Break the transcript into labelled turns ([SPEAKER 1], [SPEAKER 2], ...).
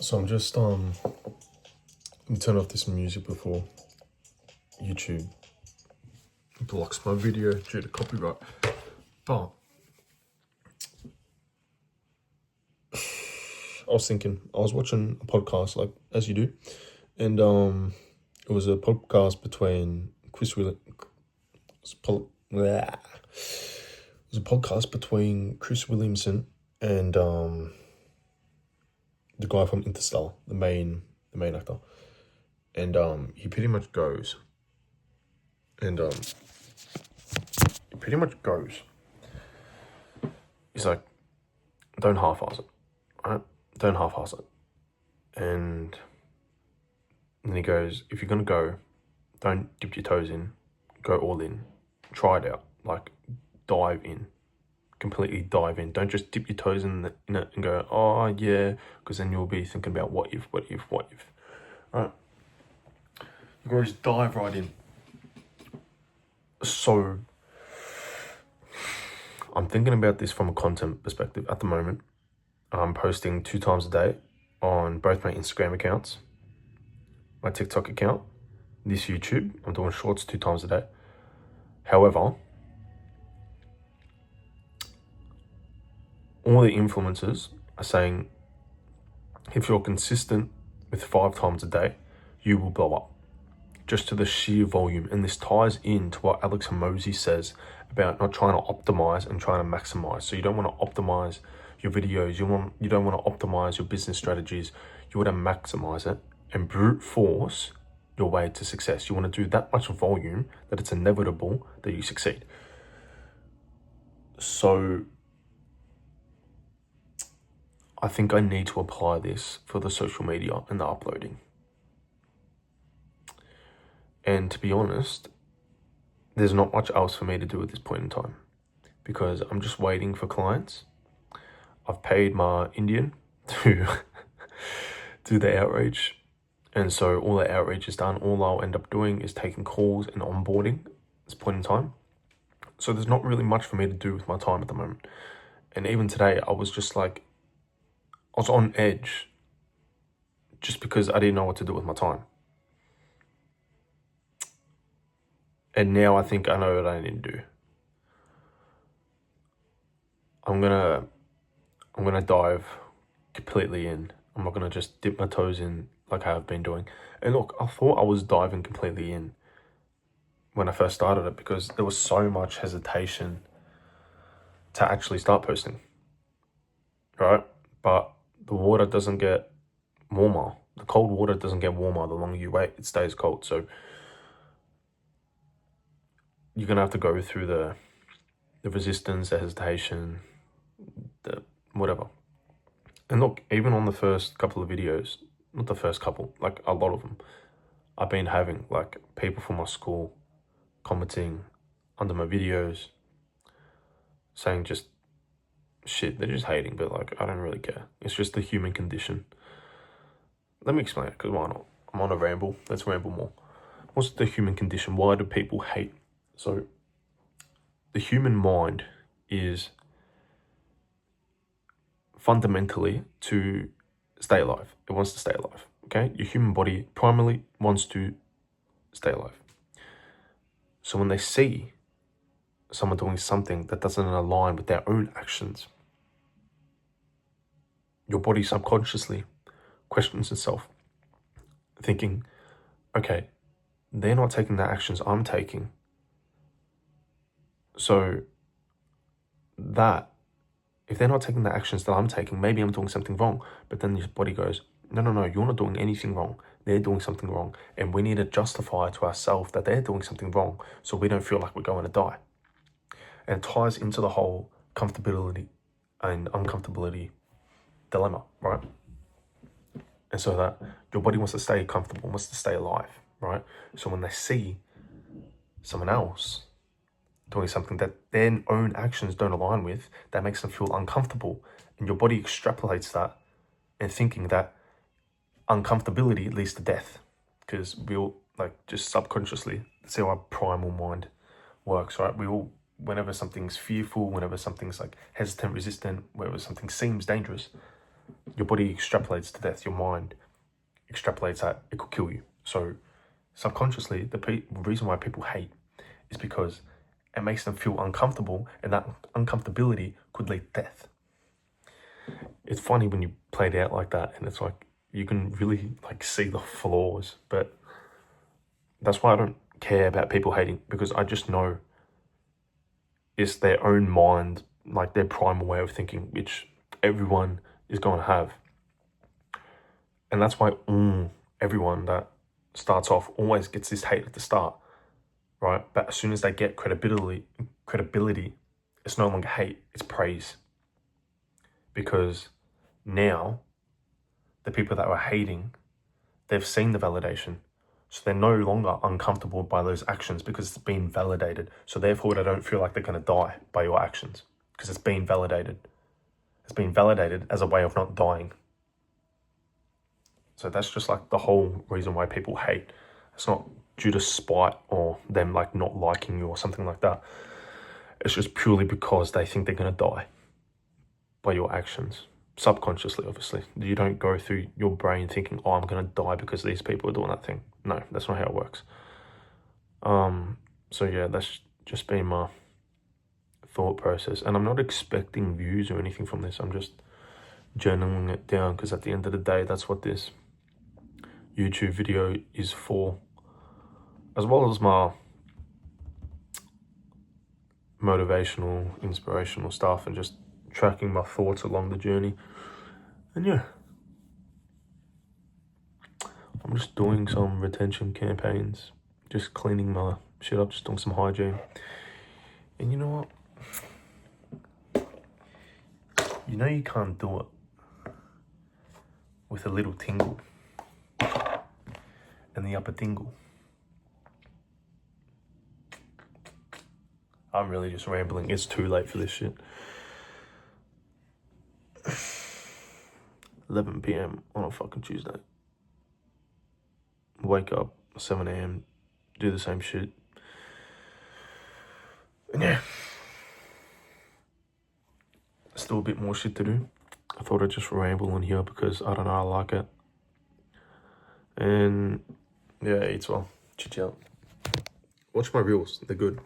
[SPEAKER 1] So I'm just let me turn off this music before YouTube blocks my video due to copyright. But I was thinking, I was watching a podcast, like as you do, and it was a podcast between Chris Williams. It was a podcast between Chris Williamson and the guy from Interstellar, the main actor, and he pretty much goes, he's like, don't half-ass it, right? Don't half-ass it. And then he goes, if you're gonna go, don't dip your toes in, go all in, try it out, like dive in, completely dive in. Don't just dip your toes in it and go, oh yeah, because then you'll be thinking about what if, right? You gotta just dive right in. So I'm thinking about this from a content perspective at the moment. I'm posting 2 times a day on both my Instagram accounts, my TikTok account, this YouTube. I'm doing shorts 2 times a day. However, all the influencers are saying if you're consistent with 5 times a day, you will blow up, just to the sheer volume. And this ties into what Alex Hormozi says about not trying to optimize and trying to maximize. So you don't want to optimize your videos, you don't want to optimize your business strategies, you want to maximize it and brute force your way to success. You want to do that much volume that it's inevitable that you succeed. So I think I need to apply this for the social media and the uploading. And to be honest, there's not much else for me to do at this point in time because I'm just waiting for clients. I've paid my Indian to do the outreach. And so all the outreach is done. All I'll end up doing is taking calls and onboarding at this point in time. So there's not really much for me to do with my time at the moment. And even today, I was just like, I was on edge just because I didn't know what to do with my time. And now I think I know what I need to do. I'm gonna dive completely in. I'm not gonna just dip my toes in like I've been doing. And look, I thought I was diving completely in when I first started it because there was so much hesitation to actually start posting, right? But the water doesn't get warmer. The cold water doesn't get warmer the longer you wait. It stays cold. So you're gonna have to go through the resistance, the hesitation, the whatever. And look, even on the first couple of videos, not the first couple, like a lot of them, I've been having like people from my school commenting under my videos, saying just shit, they're just hating, but like, I don't really care. It's just the human condition. Let me explain it, because why not? I'm on a ramble, let's ramble more. What's the human condition? Why do people hate? So the human mind is fundamentally to stay alive. It wants to stay alive, okay? Your human body primarily wants to stay alive. So when they see someone doing something that doesn't align with their own actions, your body subconsciously questions itself, thinking, okay, they're not taking the actions I'm taking. So that, if they're not taking the actions that I'm taking, maybe I'm doing something wrong. But then your body goes, no, you're not doing anything wrong. They're doing something wrong. And we need to justify to ourselves that they're doing something wrong so we don't feel like we're going to die. And it ties into the whole comfortability and uncomfortability dilemma, right? And so that your body wants to stay comfortable, wants to stay alive, right? So when they see someone else doing something that their own actions don't align with, that makes them feel uncomfortable. And your body extrapolates that and thinking that uncomfortability leads to death. Because we all, like, just subconsciously, that's how our primal mind works, right? We all, whenever something's fearful, whenever something's like hesitant, resistant, whenever something seems dangerous, your body extrapolates to death. Your mind extrapolates that it could kill you. So subconsciously, the reason why people hate is because it makes them feel uncomfortable, and that uncomfortability could lead to death. It's funny when you play it out like that, and it's like you can really like see the flaws. But that's why I don't care about people hating, because I just know it's their own mind, like their primal way of thinking, which everyone is going to have. And that's why everyone that starts off always gets this hate at the start, right? But as soon as they get credibility, it's no longer hate, it's praise. Because now the people that were hating, they've seen the validation. So they're no longer uncomfortable by those actions because it's been validated. So therefore, they don't feel like they're going to die by your actions because it's been validated. It's been validated as a way of not dying. So that's just like the whole reason why people hate. It's not due to spite or them like not liking you or something like that. It's just purely because they think they're going to die by your actions. Subconsciously, obviously. You don't go through your brain thinking, oh, I'm going to die because these people are doing that thing. No, that's not how it works. So yeah, that's just been my thought process. And I'm not expecting views or anything from this. I'm just journaling it down because at the end of the day, that's what this YouTube video is for. As well as my motivational, inspirational stuff and just tracking my thoughts along the journey. And yeah, I'm just doing some retention campaigns, just cleaning my shit up, just doing some hygiene. And you know what? You know you can't do it with a little tingle and the upper tingle. I'm really just rambling. It's too late for this shit. 11 p.m. on a fucking Tuesday. Wake up 7 a.m. Do the same shit. And yeah. Still a bit more shit to do. I thought I'd just ramble on here because I don't know, I like it. And yeah, eat well. Chit out. Watch my reels. They're good.